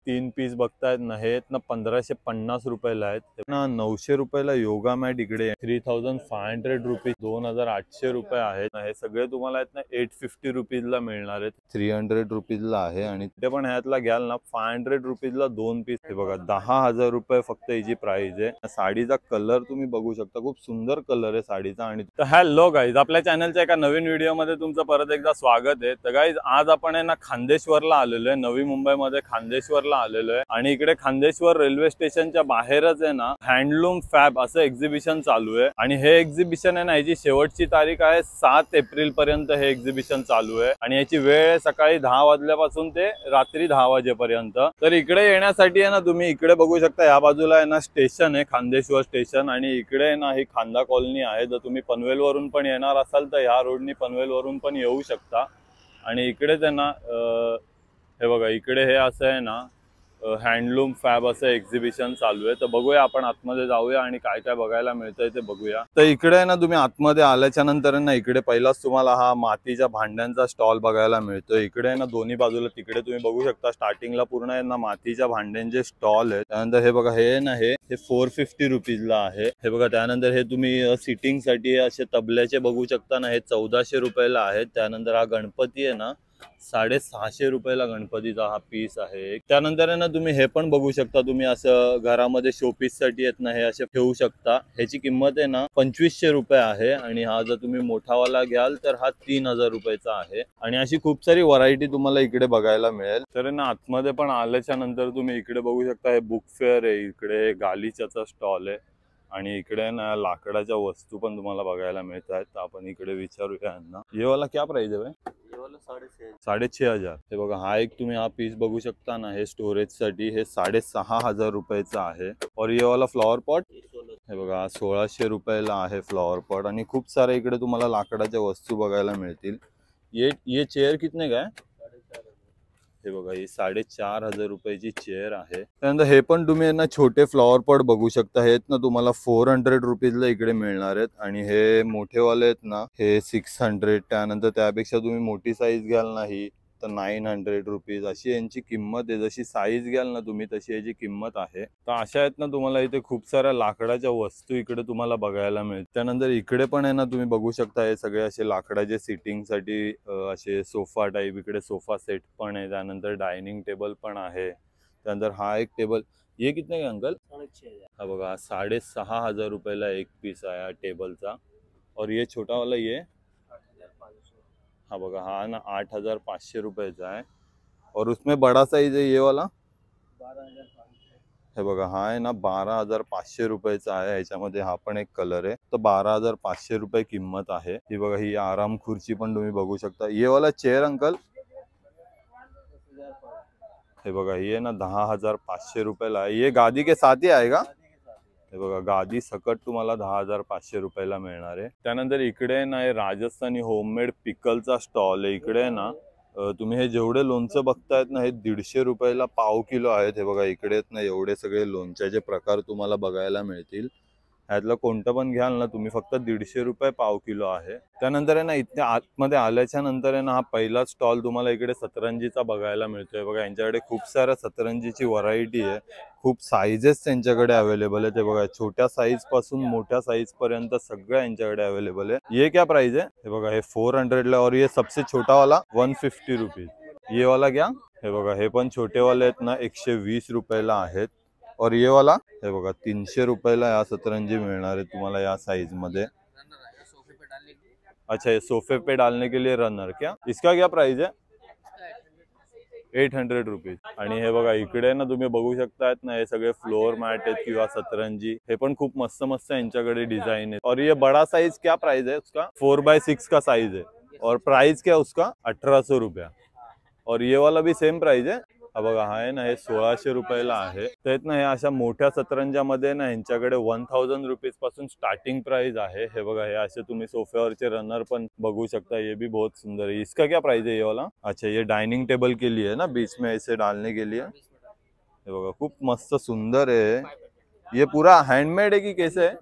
3 piece बघतायत ना, हे ना 1550 रुपयाला आहेत ना. 900 रुपयाला योगा मॅट इकडे 3500 रुपीज, 2800 रुपये आहेत. हे सगळे तुम्हाला आहेत ना 850 रुपीजला मिळणार आहेत. 300 रुपीजला आहे. आणि ते पण ह्यातला घ्याल ना 500 रुपीजला 2 पीस. हे बघा 10,000 रुपये फक्त याची प्राइस आहे. साडीचा कलर तुम्ही बघू शकता, खूप सुंदर कलर आहे साडीचा. आणि हॅलो गाईज, आपल्या चॅनलच्या एका नवीन व्हिडिओ मध्ये तुमचं परत एकदा स्वागत आहे. तर गाईज आज आपण आहे ना खान्देश्वरला आलेलो आहे, नवी मुंबईमध्ये खान्देश्वरला आलेलो आहे. आणि इकडे खान्देश्वर रेल्वे स्टेशनच्या बाहेरच आहे ना हँडलूम फॅब असं एक्झिबिशन चालू आहे. आणि हे एक्झिबिशन आहे ना, याची शेवटची तारीख आहे 7 एप्रिल पर्यंत हे एक्झिबिशन चालू आहे. आणि याची वेळ आहे सकाळी 10 वाजल्यापासून ते रात्री 10 वाजेपर्यंत. तर इकडे येण्यासाठी आहे ना तुम्ही इकडे बघू शकता, या बाजूला आहे ना स्टेशन आहे खान्देश्वर स्टेशन, आणि इकडे आहे ना ही खांदा कॉलनी आहे. जर तुम्ही पनवेल वरून पण येणार असाल तर ह्या रोडनी पनवेल वरून पण येऊ शकता. आणि इकडेच आहे ना हे बघा, इकडे हे असं आहे ना हँडलूम फॅब असं एक्झिबिशन चालू आहे. तर बघूया, आपण आतमध्ये जाऊया आणि काय काय बघायला मिळतंय ते बघूया. तर इकडे आहे ना तुम्ही आतमध्ये आल्याच्या नंतर ना इकडे पहिलाच तुम्हाला हा मातीच्या भांड्यांचा स्टॉल बघायला मिळतोय. इकडे आहे ना दोन्ही बाजूला तिकडे तुम्ही बघू शकता, स्टार्टिंगला पूर्ण आहे ना मातीच्या भांड्यांचे स्टॉल आहे. त्यानंतर हे बघा, हे ना हे 450 रुपीजला आहे. हे बघा, त्यानंतर हे तुम्ही सिटिंग साठी असे तबल्याचे बघू शकता ना, हे 1400 रुपयाला आहेत. त्यानंतर हा गणपती आहे ना 650 रुपयाला गणपतीचा हा पीस आहे. त्यानंतर आहे ना तुम्ही हे पण बघू शकता, तुम्ही असं घरामध्ये शोपीस साठी आहेत ना हे असे ठेवू शकता. ह्याची किंमत आहे ना 2500 रुपये आहे. आणि हा जर तुम्ही मोठावाला घ्याल तर हा 3000 रुपयाचा आहे. आणि अशी खूप सारी व्हरायटी तुम्हाला इकडे बघायला मिळेल. तर ना आतमध्ये पण आल्याच्या नंतर तुम्ही इकडे बघू शकता, हे बुक फेअर आहे. इकडे गालिचाचा स्टॉल आहे. आणि इकडे ना लाकडाच्या वस्तू पण तुम्हाला बघायला मिळत आहेत. तर आपण इकडे विचारूया यांना, ये वाला क्या प्राइस आहे? 6,500. हे बघा, हा एक तुम्ही हा पीस बघू शकता ना, हे स्टोरेज साठी हे 6,500 रुपयाचा आहे. और ये वाला फ्लॉवर पॉट हे बघा 1600 रुपयाला आहे फ्लॉवर पॉट. आणि खूप सारे इकडे तुम्हाला लाकडाच्या वस्तू बघायला मिळतील. ये चेअर कितने का आहे? हे बघा, ही 4,500 रुपयाची चेअर आहे. त्यानंतर हे पण तुम्ही ना छोटे फ्लॉवर पॉट बघू शकता, हे ना तुम्हाला 400 रुपीजला इकडे मिळणार आहेत. आणि हे मोठेवाले आहेत ना हे 600. त्यानंतर त्यापेक्षा तुम्ही मोठी साईज घ्याल नाही तर 900 रुपीज अशी यांची किंमत आहे. जशी साईज घ्याल ना तुम्ही तशी याची किंमत आहे. तर अशा आहेत ना तुम्हाला इथे खूप साऱ्या लाकडाच्या वस्तू इकडे तुम्हाला बघायला मिळतील. त्यानंतर इकडे पण आहे ना तुम्ही बघू शकता, हे सगळे असे लाकडाचे सिटिंग साठी असे सोफा टाईप, इकडे सोफा सेट पण आहे. त्यानंतर डायनिंग टेबल पण आहे. त्यानंतर हा एक टेबल, ये कितने का अंकल? 6,500. हा बघा, 6,500 रुपयाला एक पीस आहे हा टेबलचा. और ये छोटा वाला ये हाँ बघा, हा ना 8,500 रुपयाचा आहे. और उसमें बड़ा साइज है ये वाला 12,500. हे बघा, हा आहे ना 12,500 रुपयाचा आहे. ह्याच्यामध्ये हा पण एक कलर आहे. तर 12,500 रुपये किंमत आहे. ही बघा, ही आराम खुर्ची पण तुम्ही बघू शकता. ये वाला चेअर अंकल हे बघा, ये ना 10,500 रुपयाला आहे. ये गादी के साथ ही आएगा. हे बघा, गादी सकट तुम्हाला 10,500 रुपयाला मिळणार आहे. त्यानंतर इकडे ना हे राजस्थानी होममेड पिकलचा स्टॉल आहे. इकडे ना तुम्ही हे जेवढे लोणचं बघतायत ना हे 150 रुपयाला पाव किलो आहेत. हे बघा, इकडे ना एवढे सगळे लोणच्याचे प्रकार तुम्हाला बघायला मिळतील. ह्यातलं कोणतं पण घ्याल ना तुम्ही फक्त 150 रुपये पाव किलो आहे. त्यानंतर आहे ना इथे आतमध्ये आल्याच्या नंतर आहे ना हा पहिला स्टॉल तुम्हाला इकडे सतरंजीचा बघायला मिळतोय. बघा, यांच्याकडे खूप साऱ्या सतरंजीची व्हरायटी आहे. खूप साईजेस त्यांच्याकडे अवेलेबल आहे. ते बघा, छोट्या साईज पासून मोठ्या साईज पर्यंत सगळं यांच्याकडे अवेलेबल आहे. ये क्या प्राइस है? हे बघा, हे 400 ला. और ये सबसे छोटा वाला 150 रुपीज. ये वाला क्या? हे बघा, हे पण छोटे वाले आहेत ना 120 रुपयाला आहेत. और ये वाला हे बघा 300 रुपयाला या सतरंजी मिळणार आहे तुम्हाला या साइज मध्ये. अच्छा, ये सोफे पे डालने के लिए रनर क्या? इसका क्या प्राइस है? 800 रुपीज. आणि हे बघा, इकडे ना तुम्ही बघू शकतायत ना हे सगळे फ्लोअर मॅट आहेत किंवा सतरंजी. हे पण खूप मस्त मस्त यांच्याकडे डिझाइन है. और ये बड़ा साइज क्या प्राइस है उसका? 4x6 का साइज है. और प्राइस क्या उसका? 1800 रुपया. और ये वाला भी सेम प्राइस है. हा बघा, हा आहे ना हे 1600 रुपयाला आहे. तर ना हे अशा मोठ्या सतरंजामध्ये ना यांच्याकडे 1000 रुपीज पासून स्टार्टिंग प्राइस आहे. हे बघा, हे असे तुम्ही सोफ्यावरचे रनर पण बघू शकता. ये भी बहुत सुंदर है. इसका क्या प्राइस है ये वाला? अच्छा, ये डाइनिंग टेबल के लिए है ना, बीच में ऐसे डालने के लिए. हे बघा, खूप मस्त सुंदर आहे. ये पूरा हैंडमेड है की कैसे है?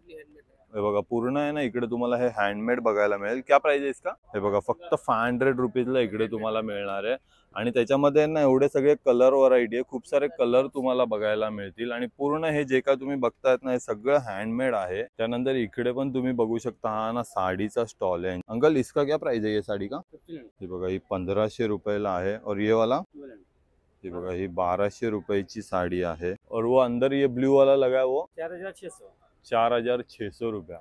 हे बघा, पूर्ण आहे ना इकडे तुम्हाला हे हँडमेड बघायला मिळेल. क्या प्राइस आहे इसका? हे बघा, फक्त 500 रुपीजला इकडे तुम्हाला मिळणार आहे. आणि त्याच्यामध्ये ना एवढे सगळे कलर व्हरायटी आहे, खूप सारे कलर तुम्हाला बघायला मिळतील आणि पूर्ण हे जे काय तुम्ही बघतायत ना हे सगळं हँडमेड आहे। त्यानंतर इकडे पण तुम्ही बघू शकता हा ना साडीचा स्टॉल आहे। अंकल इसका क्या प्राइस है ये साड़ी का? हे बघा ही 1500 रुपयाला आहे और ये वाला ये बघा ही 1200 रुपयाची साड़ी है। और वो अंदर ये ब्लू वाला लगा है वो 4600। 4600 रुपया।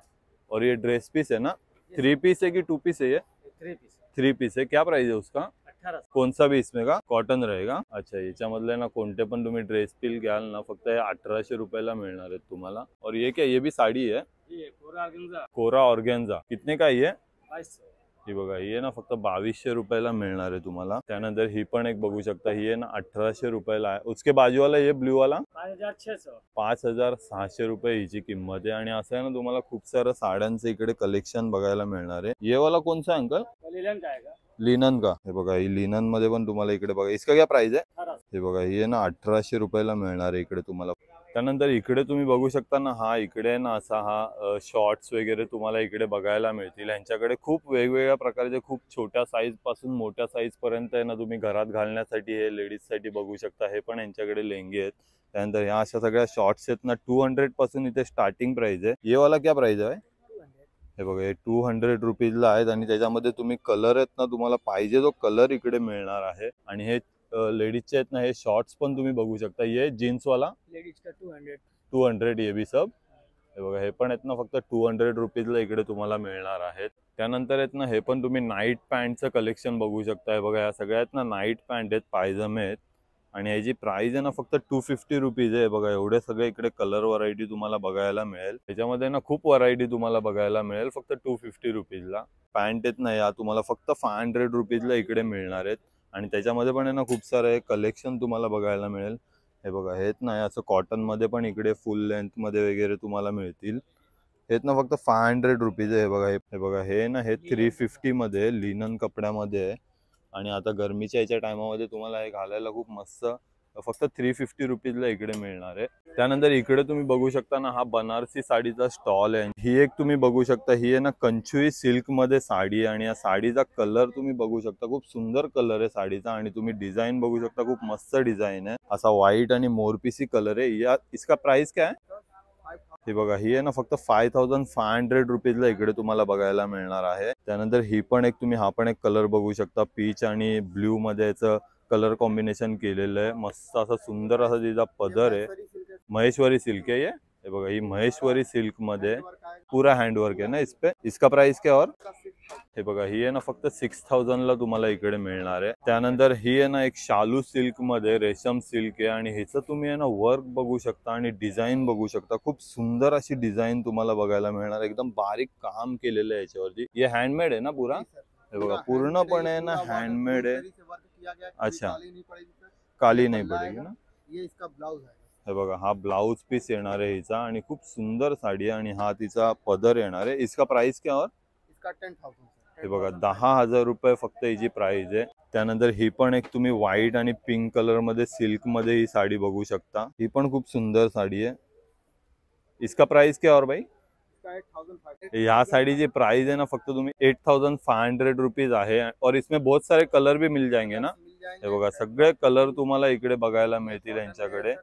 और ये ड्रेस पीस है ना, 3 पीस है कि 2 पीस है? ये 3 पीस 3 पीस है। क्या प्राइस है उसका? 1800। कौन सा भी इसमें का कॉटन रहेगा? अच्छा, याच्यामधले ना कोणते पण तुम्ही ड्रेस पीस घ्याल ना फक्त हे 1800 रुपयाला मिळणार आहेत तुम्हाला। और ये क्या, ये भी साड़ी है? ये कोरा ऑर्गेन्जा। कोरा ऑर्गेन्जा कितने का है ये? 2200। ही बघा ही ना फक्त 2200 रुपयाला मिळणार आहे तुम्हाला। त्यानंतर ही पण एक बघू शकता, ही आहे ना 1800 रुपयाला आहे। उसके बाजू वाला ये ब्लू वाला 5600। 5600 रुपये हिची किंमत आहे। आणि असं आहे ना तुम्हाला खूप सारं साड्यांचं इकडे कलेक्शन बघायला मिळणार आहे। ये वाला कौन सा अंकल? लिनन का आएगा। लिनन का? हे बघा ही लिनन मध्ये पण तुम्हाला इकडे बघा, इसका क्या प्राइस आहे? 1800। हे बघा ही आहे ना 1800 रुपयाला मिळणार आहे इकडे तुम्हाला। त्यानंतर इकडे तुम्ही बघू शकता ना हा इकडे ना असा हा शॉर्ट्स वगैरे तुम्हाला इकडे बघायला मिळतील। यांच्याकडे खूप वेगवेगळ्या प्रकारचे, खूप छोट्या साईज पासून मोठ्या साईज पर्यंत आहे ना तुम्ही घरात घालण्यासाठी हे लेडीज साठी बघू शकता। हे पण यांच्याकडे लेंगे आहेत। त्यानंतर ह्या अशा सगळ्या शॉर्ट्स आहेत ना 200 पासून इथे स्टार्टिंग प्राइस आहे। ये वाला क्या प्राइस आहे? हे बघा हे 200 रुपीजला आहेत आणि त्याच्यामध्ये तुम्ही कलर आहेत ना तुम्हाला पाहिजे तो कलर इकडे मिळणार आहे। आणि हे लेडीजचे आहेत ना हे शॉर्ट्स पण तुम्ही बघू शकता। ये जीन्स वाला लेडीज का 200 ये भी सब। हे बघा हे पण आहेत ना फक्त 200 रुपीजला इकडे तुम्हाला मिळणार आहेत। त्यानंतर आहेत ना हे पण तुम्ही नाईट पॅन्टचं कलेक्शन बघू शकता। हे बघा या सगळ्यात ना नाईट पॅन्ट आहेत, पायजमे आहेत आणि याची प्राइस आहे ना फक्त 250 रुपीज आहे। बघा एवढे सगळे इकडे कलर व्हरायटी तुम्हाला बघायला मिळेल। त्याच्यामध्ये ना खूप व्हरायटी तुम्हाला बघायला मिळेल फक्त 250 रुपीजला। पॅन्ट आहेत ना या तुम्हाला फक्त 500 रुपीजला इकडे मिळणार आहेत। आणि त्याच्यामध्ये पण आहे ना खूप सारे कलेक्शन तुम्हाला बघायला मिळेल। हे बघा हेत ना असं कॉटन मध्ये पण इकडे फुल लेंथ मध्ये वगैरे तुम्हाला मिळतील। हेत ना फक्त 500 रुपीज आहे। हे बघा हे ना हे 350 मध्ये लिनन कपड्यामध्ये आहे। आणि आता गरमीच्या याच्या टायमामध्ये तुम्हाला हे घालायला खूप मस्त फक्त 350 रुपीजला इकडे मिळणार आहे। त्यानंतर इकडे तुम्ही बघू शकता ना हा बनारसी साडीचा स्टॉल आहे। ही एक तुम्ही बघू शकता, ही आहे ना कंचुई सिल्क मध्ये साडी आहे आणि या साडीचा कलर तुम्ही बघू शकता, खूप सुंदर कलर आहे साडीचा। आणि तुम्ही डिझाइन बघू शकता, खूप मस्त डिझाइन आहे, असा व्हाईट आणि मोरपीसी कलर आहे। या इसका प्राइस क्या है? हे बघा ही आहे ना फक्त 5500 रुपीजला इकडे तुम्हाला बघायला मिळणार आहे। त्यानंतर ही पण एक तुम्ही हा पण एक कलर बघू शकता, पीच आणि ब्ल्यू मध्ये याचं कलर कॉम्बिनेशन केलेलं आहे। मस्त असा सुंदर असा तिचा पदर आहे। महेश्वरी सिल्क है ये। हे बघा ही महेश्वरी सिल्क मध्ये पूरा हँडवर्क आहे ना इस पे। इसका प्राइस क्या और? हे बघा ही आहे ना फक्त 6000 ला तुम्हाला इकडे मिळणार आहे। त्यानंतर ही आहे ना एक शालू सिल्क मध्ये रेशम सिल्क आहे आणि ह्याचं तुम्ही आहे ना वर्क बघू शकता आणि डिझाइन बघू शकता। खूप सुंदर अशी डिझाइन तुम्हाला बघायला मिळणार, एकदम बारीक काम केलेलं आहे याच्यावरती। ये हँडमेड आहे ना पूरा? हे बघा पूर्णपणे ना हँडमेड आहे। अच्छा, काली नहीं पडेगी ना। ये इसका ब्लाउज है। हे बघा हा ब्लाउज पीस येणार आहे हिचा आणि खूप सुंदर साडी आहे आणि हा तिचा पदर येणार आहे। इसका प्राइस क्या और? इसका 10,000। हे बघा 10,000 रुपये फक्त हिची प्राइस आहे। त्यानंतर ही पण एक तुम्ही व्हाईट आणि पिंक कलर मध्ये सिल्क मध्ये ही साडी बघू शकता। ही पण खूप सुंदर साडी आहे। इसका प्राइस क्या और भाई? या साड़ी की प्राइस है ना फक्त तुम्ही 8500 रुपीज आहे। और इसमें बहुत सारे कलर भी मिल जाएंगे ना। हे बघा सगळे कलर तुम्हाला इकडे बघायला मिळतील यांच्याकडे।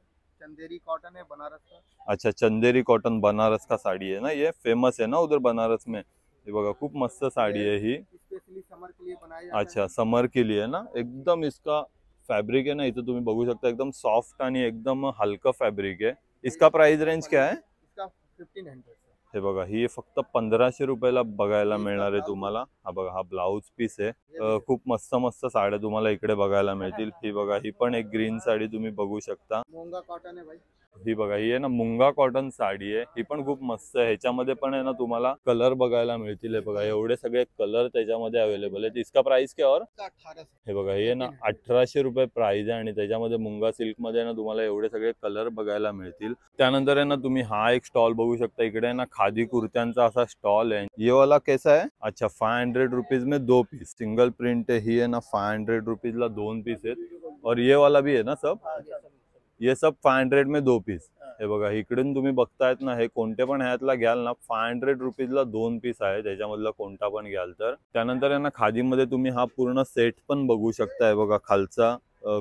चंदेरी कॉटन है बनारस का। अच्छा, चंदेरी कॉटन बनारस का साड़ी है ना, ये फेमस है ना उधर बनारस में। ये बघा खूप मस्त साड़ी है ही, स्पेशली समर के लिए बनाया। अच्छा समर के लिए ना। एकदम इसका फैब्रिक है ना इथे तुम्ही बघू शकता, एकदम सॉफ्ट आणि एकदम हलका फैब्रिक है। इसका प्राइस रेंज क्या है? इसका 1500। हे बघा ही फक्त 1500 रुपयाला बघायला मिळणार आहे तुम्हाला। हा बघा हा ब्लाउज पीस आहे। खूप मस्त मस्त साड्या तुम्हाला इकडे बघायला मिळतील। ही बघा ही पण एक ग्रीन साडी तुम्ही बघू शकता। मूंगा कॉटन है भाई। ही बघा ही आहे ना मुंगा कॉटन साडी आहे, ही पण खूप मस्त आहे। ह्याच्यामध्ये पण आहे ना तुम्हाला कलर बघायला मिळतील। हे बघा एवढे सगळे कलर त्याच्यामध्ये अवेलेबल आहेत। इसका प्राइस क्या और? 1800। हे बघा हे ना 1800 रुपये प्राइस आहे आणि त्याच्यामध्ये मुंगा सिल्क मध्ये ना तुम्हाला एवढे सगळे कलर बघायला मिळतील। त्यानंतर आहे ना तुम्ही हा एक स्टॉल बघू शकता, इकडे आहे ना खादी कुर्त्यांचा असा स्टॉल आहे। ये वाला कैसा है? अच्छा 500 रुपीज में 2 पीस सिंगल प्रिंट है। ही है ना 500 रुपीज ला 2 पीस आहेत। और ये वाला भी है ना सब, ये सब 500 में 2 पीस। हे बघा इकडून तुम्ही बघतायत ना, हे कोणते पण ह्यातला घ्याल ना 500 रुपीजला 2 पीस आहे, त्याच्यामधला कोणता पण घ्याल तर. त्यानंतर यांना खादीमध्ये तुम्ही हा पूर्ण सेट पण बघू शकताय बघा, खालचा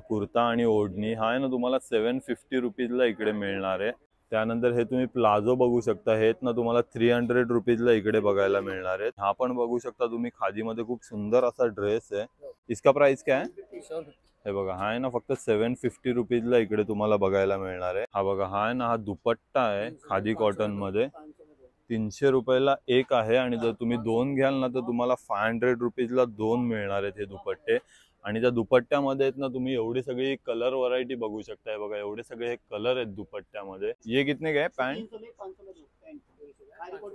कुर्ता आणि ओढणी हा आहे ना तुम्हाला 750 रुपीजला इकडे मिळणार आहे. त्यानंतर हे तुम्ही प्लाझो बघू शकता, हे ना तुम्हाला 300 रुपीजला इकडे बघायला मिळणार आहेत. हा पण बघू शकता तुम्ही खादीमध्ये खूप सुंदर असा ड्रेस आहे. इसका प्राइस काय आहे? हे बघा हा आहे ना फक्त 750 रुपीजला इकडे तुम्हाला बघायला मिळणार आहे. हा बघा हा आहे ना, हा दुपट्टा आहे खादी कॉटन मध्ये, 300 रुपयाला एक आहे. आणि जर तुम्ही 2 घ्याल ना तर तुम्हाला 500 रुपीजला 2 मिळणार आहेत हे दुपट्टे. आणि त्या दुपट्ट्यामध्ये आहेत ना तुम्ही एवढी सगळी कलर व्हरायटी बघू शकताय बघा, एवढे सगळे हे कलर आहेत दुपट्ट्यामध्ये. ये कितने काय पॅन्ट?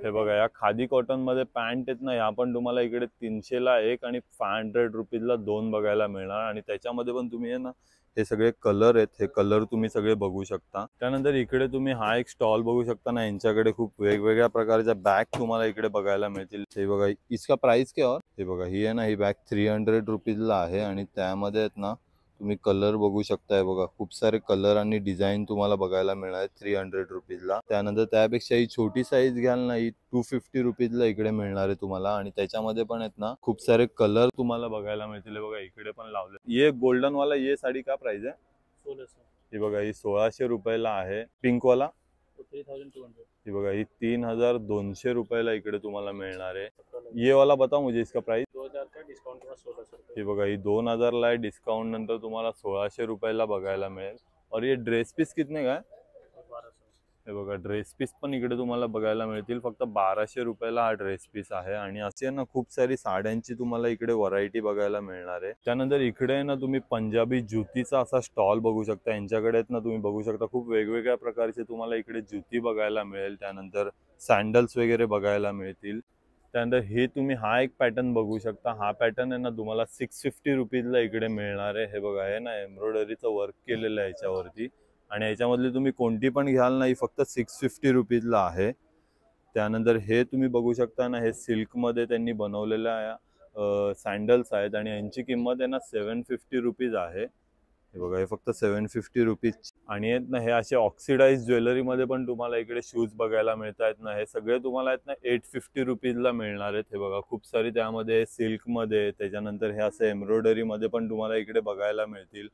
हे बघा या खादी कॉटन मध्ये पॅन्ट आहेत ना, या पण तुम्हाला इकडे 300 ला एक आणि 500 रुपीजला 2 बघायला मिळणार. आणि त्याच्यामध्ये पण तुम्ही आहे ना हे सगळे कलर आहेत, हे कलर तुम्ही सगळे बघू शकता. त्यानंतर इकडे तुम्ही हा एक स्टॉल बघू शकता ना, यांच्याकडे खूप वेगवेगळ्या प्रकारच्या बॅग तुम्हाला इकडे बघायला मिळतील. हे बघा इसका प्राइस क्या और? हे बघा ही आहे ना, ही बॅग 300 रुपीजला आहे. आणि त्यामध्ये आहेत ना तुम्ही कलर बघू शकताय बघा, खूप सारे कलर आणि डिझाईन तुम्हाला बघायला मिळणार आहे 300 रुपीजला. त्यानंतर त्यापेक्षा ही छोटी साईज घ्याल ना, ही 250 रुपीजला इकडे मिळणार आहे तुम्हाला. आणि त्याच्यामध्ये पण आहेत ना खूप सारे कलर तुम्हाला बघायला मिळतील. बघा इकडे पण लावले. ये गोल्डन वाला ये साडी का प्राइस आहे? 1600. ही बघा ही 1600 रुपयाला आहे. पिंक वाला 3200. ही बघा ही 3200 रुपयाला इकडे तुम्हाला मिळणार आहे. ये वाला बताओ मुझे इसका प्राइस. 2000 का डिस्काउंट हुआ 1600. ही बघा ही 2000 ला आहे, डिस्काउंट नंतर तुम्हाला 1600 रुपयाला बघायला मिळेल. और ये ड्रेस पीस कितने का है? 1200. हे बघा ड्रेस पीस पण इकडे तुम्हाला बघायला मिळतील, फक्त 1200 रुपयाला हा ड्रेस पीस आहे. आणि असे ना खूप सारी साड्यांची तुम्हाला इकडे व्हरायटी बघायला मिळणार आहे. त्यानंतर इकडे ना तुम्ही पंजाबी जुतीचा असा स्टॉल बघू शकता. यांच्याकडे ना तुम्ही बघू शकता खूप वेगवेगळ्या प्रकारचे तुम्हाला इकडे जुती बघायला मिळेल. त्यानंतर सँडल्स वगैरे बघायला मिळतील. त्यानंतर हे तुम्ही हा एक पॅटर्न बघू शकता. हा पॅटर्न आहे ना तुम्हाला 650 रुपीजला इकडे मिळणार आहे. हे बघा हे ना एम्ब्रॉयडरीचं वर्क केलेलं आहे याच्यावरती. आणि याच्यामधली तुम्ही कोणती पण घ्याल ना, ही फक्त 650 रुपीजला आहे. त्यानंतर हे तुम्ही बघू शकता ना, हे सिल्कमध्ये त्यांनी बनवलेल्या सँडल्स आहेत. आणि यांची किंमत आहे ना 750 रुपीज आहे. हे बघा हे फक्त 750 रुपीज. आणि आहेत ना हे असे ऑक्सिडाइज ज्वेलरीमध्ये पण तुम्हाला इकडे शूज बघायला मिळत आहेत ना, हे सगळे तुम्हाला आहेत ना 850 रुपीजला मिळणार आहेत. हे बघा खूप सारी त्यामध्ये सिल्कमध्ये, त्याच्यानंतर हे असे एम्ब्रॉयडरीमध्ये पण तुम्हाला इकडे बघायला मिळतील.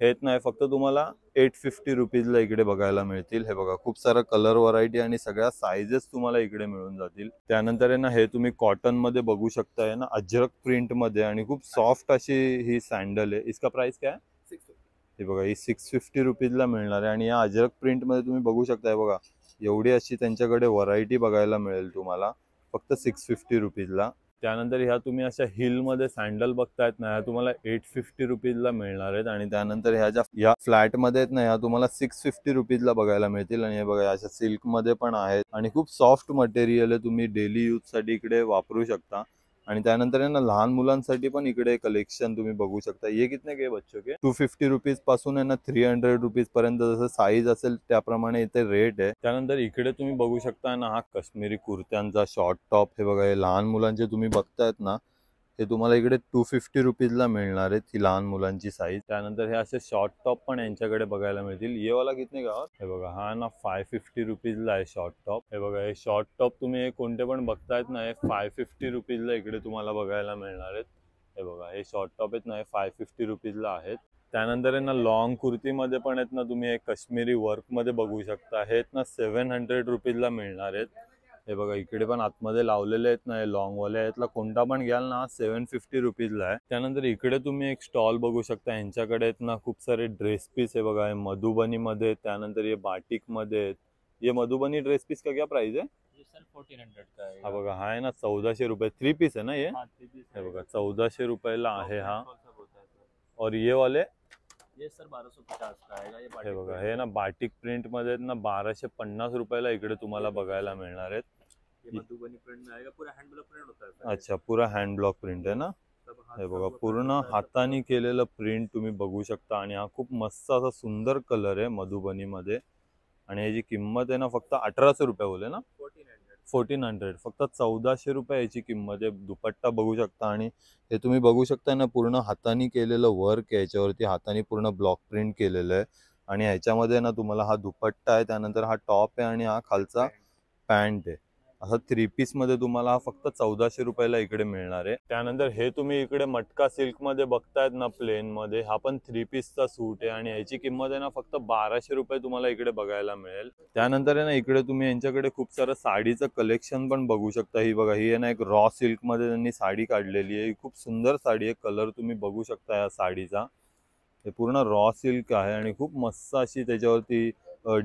हे नाही फक्त तुम्हाला 850 रुपीजला इकडे बघायला मिळतील. हे बघा खूप सारा कलर व्हरायटी आणि सगळ्या साईजेस तुम्हाला इकडे मिळून जातील. त्यानंतर आहे ना हे तुम्ही कॉटन मध्ये बघू शकताय ना, अजरक प्रिंट मध्ये आणि खूप सॉफ्ट अशी ही सँडल आहे. इसका प्राइस काय? 650. हे बघा ही 650 रुपीजला मिळणार आहे. आणि या अजरक प्रिंट मध्ये तुम्ही बघू शकताय बघा, एवढी अशी त्यांच्याकडे व्हरायटी बघायला मिळेल तुम्हाला फक्त 650 रुपीजला. त्यानंतर ह्या तुम्ही अशा हिलमध्ये सँडल बघतायत ना, ह्या तुम्हाला 850 रुपीजला मिळणार आहेत. आणि त्यानंतर ह्या ज्या या फ्लॅटमध्ये आहेत ना, ह्या तुम्हाला 650 रुपीजला बघायला मिळतील. आणि हे बघा अशा सिल्कमध्ये पण आहेत आणि खूप सॉफ्ट मटेरियल आहे, तुम्ही डेली यूजसाठी इकडे वापरू शकता. आणि त्यानंतर आहे ना लहान मुलांसाठी पण इकडे कलेक्शन तुम्ही बघू शकता. ये कितने के बच्चों के? 250 रुपीज पासून आहे ना 300 रुपीज पर्यंत जसं साईज असेल त्याप्रमाणे इथे रेट आहे. त्यानंतर इकडे तुम्ही बघू शकता ना, हा काश्मीरी कुर्त्यांचा शॉर्ट टॉप. हे बघा हे लहान मुलांचे तुम्ही बघतायत ना, हे तुम्हाला इकडे 250 रुपीजला मिळणार आहेत, ही लहान मुलांची साईज. त्यानंतर हे असे शॉर्ट टॉप पण यांच्याकडे बघायला मिळतील. ये वाला कितने का? हे बघा हा ना 550 रुपीजला आहे शॉर्ट टॉप. हे बघा हे शॉर्ट टॉप तुम्ही हे कोणते पण बघतायत ना, हे 550 रुपीजला इकडे तुम्हाला बघायला मिळणार आहेत. हे बघा हे शॉर्ट टॉप आहेत ना, हे 550 रुपीजला आहेत. त्यानंतर आहे ना लॉंग कुर्तीमध्ये पण आहेत ना, तुम्ही हे काश्मीरी वर्कमध्ये बघू शकता. हे आहेत ना 700 रुपीजला मिळणार आहेत. हे बघा इकडे पण आतमध्ये लावलेले आहेत ना, हे लॉंगवाले यातला कोणता पण घ्याल ना 750 रुपीजला आहे. त्यानंतर इकडे तुम्ही एक स्टॉल बघू शकता. यांच्याकडे आहेत ना खूप सारे ड्रेस पीस आहे बघा, हे मधुबनीमध्ये, त्यानंतर हे बाटिकमध्ये आहेत. ये मधुबनी ड्रेस पीस का क्या प्राइस है? सर 1400 का है. हा बघा हा आहे ना 1400 रुपये. 3 पीस है ना ये? हाँ, 3 पीस हे बघा 1400 रुपयाला आहे हा. है. और ये वाले ये सर 1250 का आएगा. ये हे बघा हे ना बाटिक प्रिंट मध्ये आहेत ना 1250 रुपयाला इकडे तुम्हाला बघायला मिळणार आहेत. ये मधुबनी प्रिंट में आएगा, पूरा हैंड ब्लॉक प्रिंट होता है सर. अच्छा पूरा हँड ब्लॉक प्रिंट आहे ना. सब हाथ हे का बघा हुआ पूर्ण print होता है. हाताने केलेलं प्रिंट तुम्ही बघू शकता. आणि हा खूप मस्त असा सुंदर कलर आहे मधुबनी मध्ये. आणि याची किंमत आहे ना फक्त 1800 रुपये बोले ना, 1400, फक्त 1400 रुपये याची किंमत आहे. दुपट्टा बघू शकता. आणि हे तुम्ही बघू शकता ना, पूर्ण हाताने केलेलं वर्क आहे याच्यावरती, हाताने पूर्ण ब्लॉक प्रिंट केलेलं आहे. आणि ह्याच्यामध्ये ना तुम्हाला हा दुपट्टा आहे, त्यानंतर हा टॉप आहे आणि हा खालचा पॅन्ट आहे. असं 3 पीस मध्ये तुम्हाला हा फक्त 1400 रुपयाला इकडे मिळणार आहे. त्यानंतर हे तुम्ही इकडे मटका सिल्क मध्ये बघतायत ना प्लेन मध्ये, हा पण 3 पीसचा सूट आहे आणि ह्याची किंमत आहे ना फक्त 1200 रुपये तुम्हाला इकडे बघायला मिळेल. त्यानंतर आहे ना इकडे तुम्ही यांच्याकडे खूप सारं साडीचं कलेक्शन पण बघू शकता. ही बघा, ही आहे ना एक रॉ सिल्क मध्ये त्यांनी साडी काढलेली आहे. ही खूप सुंदर साडी आहे. कलर तुम्ही बघू शकता या साडीचा. हे पूर्ण रॉ सिल्क आहे आणि खूप मस्त अशी त्याच्यावरती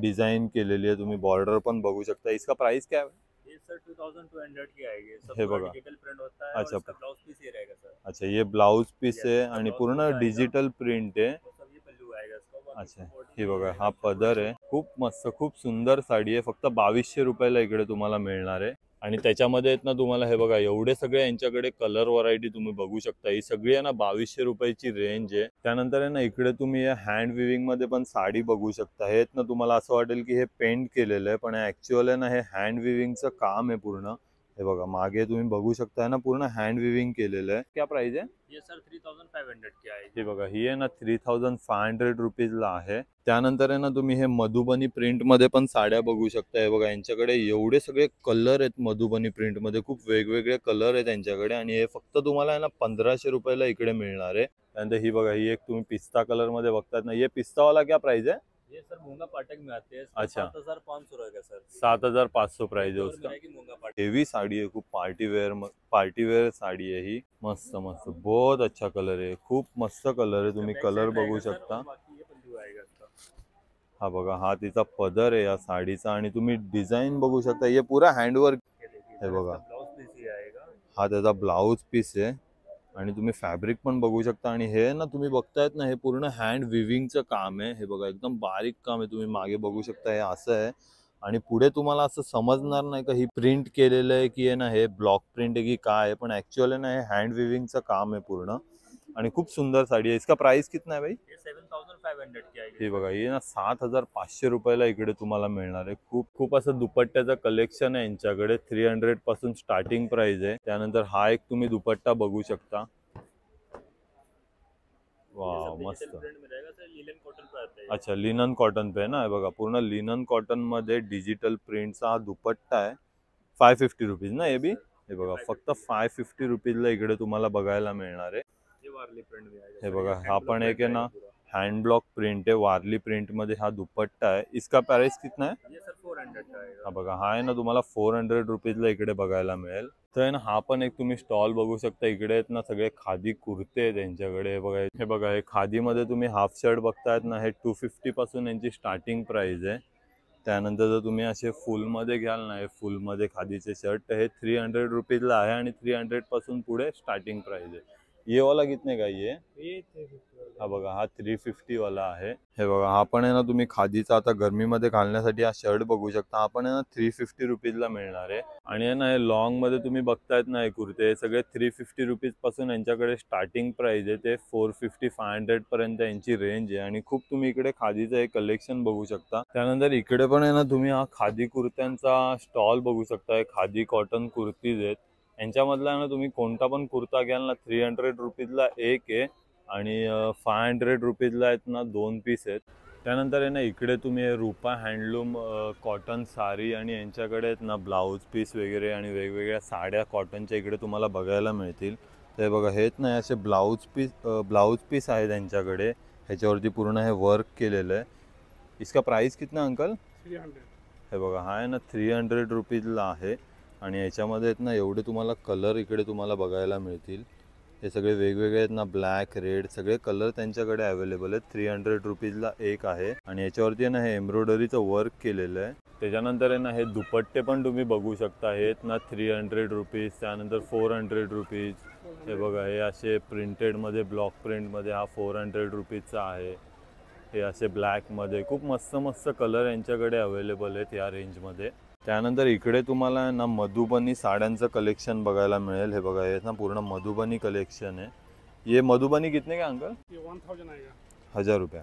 डिजाइन केलेली आहे. तुम्ही बॉर्डर पण बघू शकता. इसका प्राइस क्या है? ये सर 2200 की आएगी। सब हे पूरा बघा. डिजिटल प्रिंट होता है अच्छा. और इसका ब्लाउज पीस ये रहेगा सर। अच्छा, ये ब्लाउज पीस Yes, आहे इसका आणि blouse पूर्ण piece आएगा। डिजिटल प्रिंट आहे. और सब ये पल्लू आएगा इसका। बाकी अच्छा, support हे ये बघा, रहेगा हा इसका। पदर आहे. खूप मस्त, खूप सुंदर साडी आहे. फक्त 2200 रुपयाला इकडे तुम्हाला मिळणार आहे. आणि त्याच्यामध्ये आहेत ना तुम्हाला हे बघा, एवढे सगळे यांच्याकडे कलर व्हरायटी तुम्ही बघू शकता. ही सगळी आहे ना 2200 रुपयाची रेंज आहे. त्यानंतर आहे ना इकडे तुम्ही या हँड विविंग मध्ये पण साडी बघू शकता. हे ना तुम्हाला असं वाटेल की हे पेंट केलेलं आहे, पण ऍक्च्युअल आहे ना हे हँड विविंगचं काम आहे पूर्ण. हे बघा, मागे तुम्ही बघू शकता ना पूर्ण हँड विविंग केलेलं आहे. क्या प्राइस आहे? ये सर 3500 की आएगी। हे बघा, ही आहे ना 3500 रुपीजला आहे. त्यानंतर आहे ना तुम्ही हे मधुबनी प्रिंट मध्ये पण साड्या बघू शकता. हे बघा, यांच्याकडे एवढे सगळे कलर आहेत मधुबनी प्रिंट मध्ये. खूप वेगवेगळे कलर आहेत त्यांच्याकडे आणि हे फक्त तुम्हाला आहे ना 1500 रुपयाला इकडे मिळणार आहे. त्यानंतर ही बघा, ही एक तुम्ही पिस्ता कलर मध्ये बघतात ना, ये पिस्ता वाला क्या प्राइस है? ये सर मूंगा पाटक में आते हैं। इसका अच्छा. 7500 रहेगा सर। 7500 प्राइस है और उसका. मिलेगी मूंगा पाटक। हेवी साड़ी है, खूप पार्टी वेयर साड़ी है ही. मस्त मस्त, बहुत अच्छा कलर आहे. खूप मस्त कलर आहे. तुम्ही बैक कलर साइड बघू रहेगा सर, शकता. और बाकी ये पल्लू आएगा इसका। हा बघा, हा तिचा पदर आहे या साडीचा आणि तुम्ही डिझाईन बघू शकता. हे पुरा हँडवर्क. ये देखिए हे सर, बघा, इसका ब्लाउज पीस ये आएगा। हा त्याचा ब्लाउज पीस आहे आणि तुम्ही फॅब्रिक पण बघू शकता. आणि हे ना तुम्ही बघतायत ना, हे पूर्ण हँड विविंगचं काम आहे. हे बघा, एकदम बारीक काम आहे. तुम्ही मागे बघू शकता, हे असं आहे. आणि पुढे तुम्हाला असं समजणार नाही का ही प्रिंट केलेलं आहे की आहे ना हे ब्लॉक प्रिंट आहे की काय आहे, पण ऍक्च्युअल आहे ना हे हँड विविंगचं काम आहे पूर्ण. आणि खूप सुंदर साडी आहे. इसका प्राइस कितना है भाई? ये 7500 की आएगी। हे बघा, ही ना 7500 रुपयाला इकडे तुम्हाला मिळणार आहे. खूप असं दुपट्ट्याचं कलेक्शन आहे यांच्याकडे. 300 पासून स्टार्टिंग प्राइस आहे. त्यानंतर हा एक तुम्ही दुपट्टा बघू शकता. वाव, मस्त. प्रिंट में रहेगा सर, लिनन कॉटन पे आता है। अच्छा, लिनन कॉटन पे ना. हे बघा, पूर्ण लिनन कॉटन मध्ये डिजिटल प्रिंटचा हा दुपट्टा आहे. 550 रुपीज ना हे बी. हे बघा, फक्त 550 रुपीजला इकडे तुम्हाला बघायला मिळणार आहे. ये वारली प्रिंट में आएगा हे सर, बघा, ये हा hand पण block एक आहे print ना आएगा पूरा। हँड ब्लॉक प्रिंट आहे. वारली प्रिंट मध्ये हा दुपट्टा आहे. इसका प्राइस कितना है? ये सर 400 का आएगा। हा बघा, हा आहे ना तुम्हाला 400 रुपीजला इकडे बघायला मिळेल. तर आहे ना हा पण एक तुम्ही स्टॉल बघू शकता. इकडे आहेत ना सगळे खादी कुर्ते आहेत त्यांच्याकडे. हे बघा, हे खादीमध्ये तुम्ही हाफ शर्ट बघतायत ना, हे 250 पासून यांची स्टार्टिंग प्राइस आहे. त्यानंतर जर तुम्ही असे फुलमध्ये घ्याल ना, हे फुलमध्ये खादीचे शर्ट, हे 300 रुपीजला आहे आणि 300 पासून पुढे स्टार्टिंग प्राइस आहे. ये वाला कितने का ये? हा बघा, हा 350 वाला आहे. हे बघा, हा पण आहे ना तुम्ही खादीचा आता गरमीमध्ये घालण्यासाठी हा शर्ट बघू शकता. हा पण आहे ना 350 रुपीजला मिळणार आहे. आणि आहे ना हे लॉंग मध्ये तुम्ही बघतायत ना हे कुर्ते, हे सगळे 350 रुपीज पासून यांच्याकडे स्टार्टिंग प्राइस आहे. ते 450-500 पर्यंत यांची रेंज आहे. आणि खूप तुम्ही इकडे खादीचं हे कलेक्शन बघू शकता. त्यानंतर इकडे पण आहे ना तुम्ही हा खादी कुर्त्यांचा स्टॉल बघू शकता. खादी कॉटन कुर्तीज आहेत. यांच्यामधला ना तुम्ही कोणता पण कुर्ता घ्याल ना, 300 रुपीजला एक आहे आणि 500 रुपीजला आहेत ना 2 पीस आहेत. त्यानंतर आहे ना इकडे तुम्ही रूपा हँडलूम कॉटन साडी आणि यांच्याकडे आहेत ना ब्लाऊज पीस वगैरे आणि वेगवेगळ्या साड्या कॉटनच्या इकडे तुम्हाला बघायला मिळतील. ते बघा, हेच नाही असे ब्लाऊज पीस आहे त्यांच्याकडे. ह्याच्यावरती पूर्ण हे वर्क केलेलं आहे. इसका प्राइस कितना अंकल? 300। हे बघा, हा आहे ना 300 रुपीजला आहे. आणि याच्यामध्ये आहेत ना एवढे तुम्हाला कलर इकडे तुम्हाला बघायला मिळतील. हे सगळे वेगवेगळे आहेत ना, ब्लॅक, रेड, सगळे कलर त्यांच्याकडे अवेलेबल आहेत. 300 रुपीजला एक आहे. आणि याच्यावरती आहे ना हे एम्ब्रॉयडरीचं वर्क केलेलं आहे. त्याच्यानंतर आहे ना हे दुपट्टे पण तुम्ही बघू शकता. हे आहेत ना 300 रुपीज, त्यानंतर 400 रुपीज. हे बघा, हे असे प्रिंटेडमध्ये ब्लॉक प्रिंटमध्ये हा 400 रुपीजचा आहे. हे असे ब्लॅकमध्ये खूप मस्त मस्त कलर यांच्याकडे अवेलेबल आहेत या रेंजमध्ये. त्यानंतर इकडे तुम्हाला ना मधुबनी साड्यांचं कलेक्शन बघायला मिळेल. हे बघा, हे ना पूर्ण मधुबनी कलेक्शन आहे. ये मधुबनी कितने का अंकल? ये 1000 आएगा। 1000 रुपया.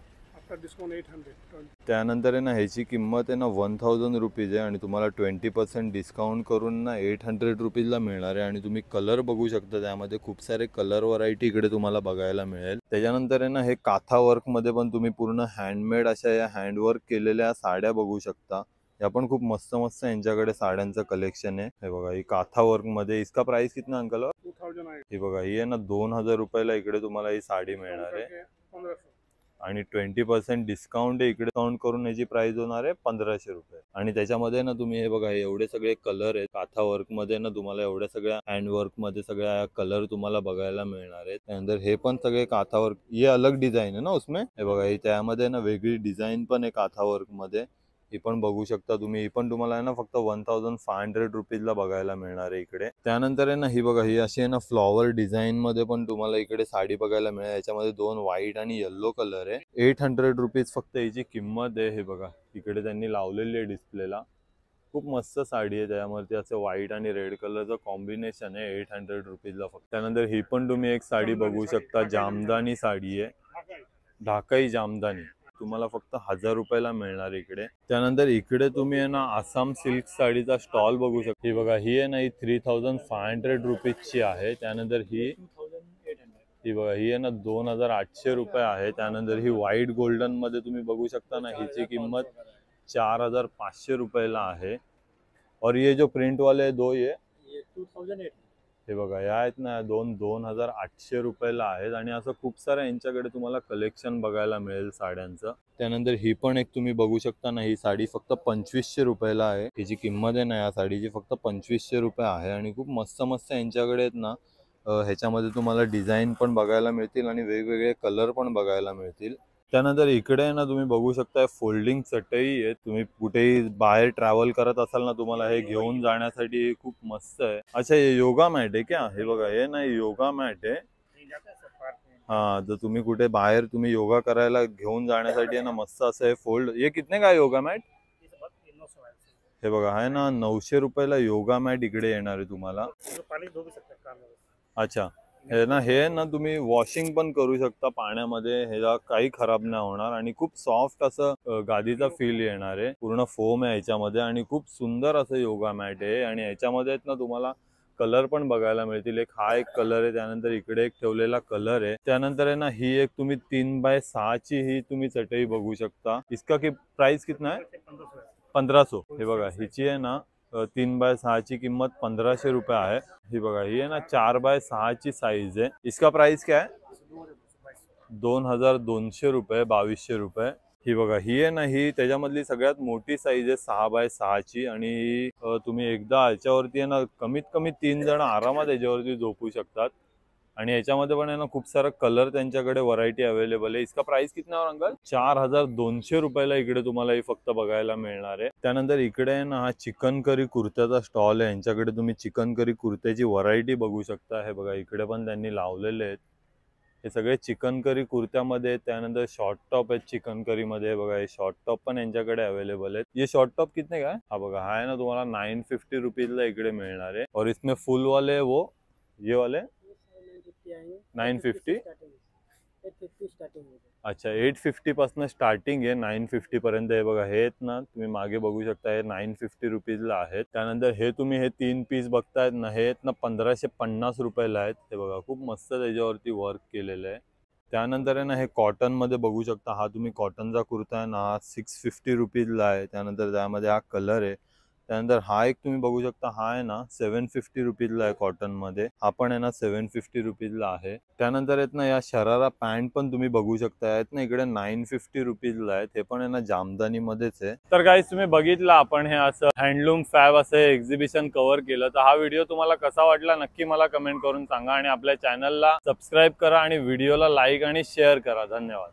After discount 800. त्यानंतर आहे ना ह्याची किंमत आहे ना 1000 रुपीज आहे आणि तुम्हाला 20% डिस्काउंट करून ना 800 रुपीजला मिळणार आहे. आणि तुम्ही कलर बघू शकता, त्यामध्ये खूप सारे कलर व्हरायटी इकडे तुम्हाला बघायला मिळेल. त्याच्यानंतर आहे ना हे काथा वर्क मध्ये पण तुम्ही पूर्ण हँडमेड अशा या हँडवर्क केलेल्या साड्या बघू शकता. या पण खूप मस्त मस्त यांच्याकडे साड्यांचं कलेक्शन आहे. हे बघा ही काथा वर्क मध्ये. इसका प्राइस कितना अंकल? 2000 आहे. ही बघा ही आहे ना 2000 रुपयाला इकडे तुम्हाला ही साडी मिळणार आहे. 1500. आणि 20% डिस्काउंट इकडे काउंट करून याची प्राइस होणार आहे 1500 रुपये. आणि त्याच्यामध्ये ना तुम्ही हे बघा एवढे सगळे कलर आहेत काथा वर्क मध्ये ना, तुम्हाला एवढ्या सगळ्या हँड वर्क मध्ये सगळ्या कलर तुम्हाला बघायला मिळणार आहेत. त्यानंतर हे पण सगळे काथा वर्क, हे अलग डिझाईन आहे ना उसमें. हे बघा ही त्यामध्ये ना वेगळी डिझाईन पण आहे काथा वर्क मध्ये. ही पण बघू शकता तुम्ही. ही पण तुम्हाला आहे ना फक्त 1500 रुपीजला बघायला मिळणार आहे इकडे. त्यानंतर आहे ना ही बघा ही अशी आहे ना फ्लॉवर डिझाईन मध्ये पण तुम्हाला इकडे साडी बघायला मिळेल. याच्यामध्ये 2 व्हाईट आणि येल्लो कलर आहे. 800 रुपीज फक्त याची किंमत आहे. हे बघा इकडे त्यांनी लावलेली आहे डिस्प्लेला. खूप मस्त साडी आहे, त्यावरती असं व्हाईट आणि रेड कलरचं कॉम्बिनेशन आहे 800 रुपीजला फक्त. त्यानंतर ही पण तुम्ही एक साडी बघू शकता, जामदानी साडी आहे, ढाकाई जामदानी. तुम्हाला फक्त 1000 रुपयाला मिळणार इकडे. त्यानंतर इकडे तुम्ही आहे ना आसाम सिल्क साडीचा स्टॉल बघू शकता. ही बघा ही आहे ना ही 3500 रुपीजची आहे. त्यानंतर ही बघा ही आहे ना 2800 रुपये आहे. त्यानंतर ही व्हाईट गोल्डन मध्ये तुम्ही बघू शकता ना, हिची किंमत 4500 रुपयाला आहे. और ये जो प्रिंट वाले है दो ये 2008. हे बघा या आहेत ना 2800 रुपयाला आहेत. आणि असं खूप सारं यांच्याकडे तुम्हाला कलेक्शन बघायला मिळेल साड्यांचं. त्यानंतर ही पण एक तुम्ही बघू शकता ना, ही साडी फक्त 2500 रुपयाला आहे. हिची किंमत आहे ना या साडीची फक्त 2500 रुपये आहे. आणि खूप मस्त मस्त यांच्याकडे आहेत ना, ह्याच्यामध्ये तुम्हाला डिझाईन पण बघायला मिळतील आणि वेगवेगळे कलर पण बघायला मिळतील. त्यानंतर इकडे ना तुम्ही बघू शकता फोल्डिंग चटई आहे. तुम्ही कुठेही बाहेर ट्रॅव्हल करत असाल ना, तुम्हाला हे घेऊन जाण्यासाठी खूप मस्त आहे. अच्छा हे योगा मॅट आहे क्या? हे बघा हे ना योगा मॅट आहे. हा तर तुम्ही कुठे बाहेर तुम्ही योगा करायला घेऊन जाण्यासाठी आहे ना मस्त असं हे फोल्ड. हे कितने का योगा मॅट? हे बघा आहे ना 900 रुपयाला योगा मॅट इकडे येणार आहे तुम्हाला. अच्छा हे ना तुम्ही वॉशिंग पण करू शकता पाण्यामध्ये. ह्याला काही खराब नाही होणार आणि खूप सॉफ्ट असं गादीचा फील येणार आहे. पूर्ण फोम आहे ह्याच्यामध्ये आणि खूप सुंदर असं योगा मॅट आहे. आणि ह्याच्यामध्ये ना तुम्हाला कलर पण बघायला मिळतील. एक हा एक कलर आहे, त्यानंतर इकडे एक ठेवलेला कलर आहे. त्यानंतर आहे ना ही एक तुम्ही 3x6 ची ही तुम्ही चटई बघू शकता. इसका की प्राइस कितना आहे? 1500. हे बघा हिची आहे ना 3x6 ची किंमत 1500 रुपये आहे. ही बघा ही आहे ना 4x6 ची साईज आहे. इसका प्राइस क्या आहे? 2200 रुपये, 2200 रुपये. ही बघा ही आहे ना ही त्याच्यामधली सगळ्यात मोठी साईज आहे 6x6 ची. आणि तुम्ही एकदा याच्यावरती आहे ना कमीत कमी 3 जण आरामात याच्यावरती झोपू शकतात. आणि याच्यामध्ये पण आहे ना खूप सारा कलर त्यांच्याकडे व्हरायटी अवेलेबल आहे. इसका प्राइस कितना है अंकल? 4200 रुपयाला इकडे तुम्हाला ही फक्त बघायला मिळणार आहे. त्यानंतर इकडे आहे ना हा चिकन करी कुर्त्याचा स्टॉल आहे. यांच्याकडे तुम्ही चिकन करी कुर्त्याची व्हरायटी बघू शकता. हे बघा इकडे पण त्यांनी लावलेले आहेत. हे सगळे चिकन करी कुर्त्यामध्ये. त्यानंतर शॉर्ट टॉप आहेत चिकन करी मध्ये. बघा हे शॉर्ट टॉप पण यांच्याकडे अवेलेबल आहेत. ये शॉर्ट टॉप कितने का है? हा बघा हा आहे ना तुम्हाला 950 रुपीजला इकडे मिळणार आहे. और इसमें फुल वाले वो ये वाले 950. अच्छा 850 पासून स्टार्टिंग आहे 950 पर्यंत. हे बघा हे आहेत ना तुम्ही मागे बघू शकता हे 950 रुपीजला आहेत. त्यानंतर हे तुम्ही हे 3 पीस बघतायत ना, हे आहेत ना 1550 रुपयाला आहेत. हे बघा खूप मस्त त्याच्यावरती वर्क केलेलं आहे. त्यानंतर आहे ना हे कॉटन मध्ये बघू शकता. हा तुम्ही कॉटनचा कुर्ता आहे ना 650 रुपीजला आहे. त्यानंतर त्यामध्ये हा कलर आहे. त्यानंतर हा एक तुम्ही बघू शकता, हा आहे ना 750 रुपीजला आहे कॉटन मध्ये. हा पण आहे ना 750 रुपीजला आहे. त्यानंतर आहेत ना या शरारा पॅन्ट पण तुम्ही बघू शकता आहेत ना इकडे 950 रुपीजला आहेत. हे पण आहे ना जामदानी मध्येच आहे. तर गाईस तुम्ही बघितलं आपण हे असं हँडलूम फॅब असं एक्झिबिशन कव्हर केलं. तर हा व्हिडिओ तुम्हाला कसा वाटला नक्की मला कमेंट करून सांगा. आणि आपल्या चॅनलला सबस्क्राईब करा आणि व्हिडिओला लाईक आणि शेअर करा. धन्यवाद.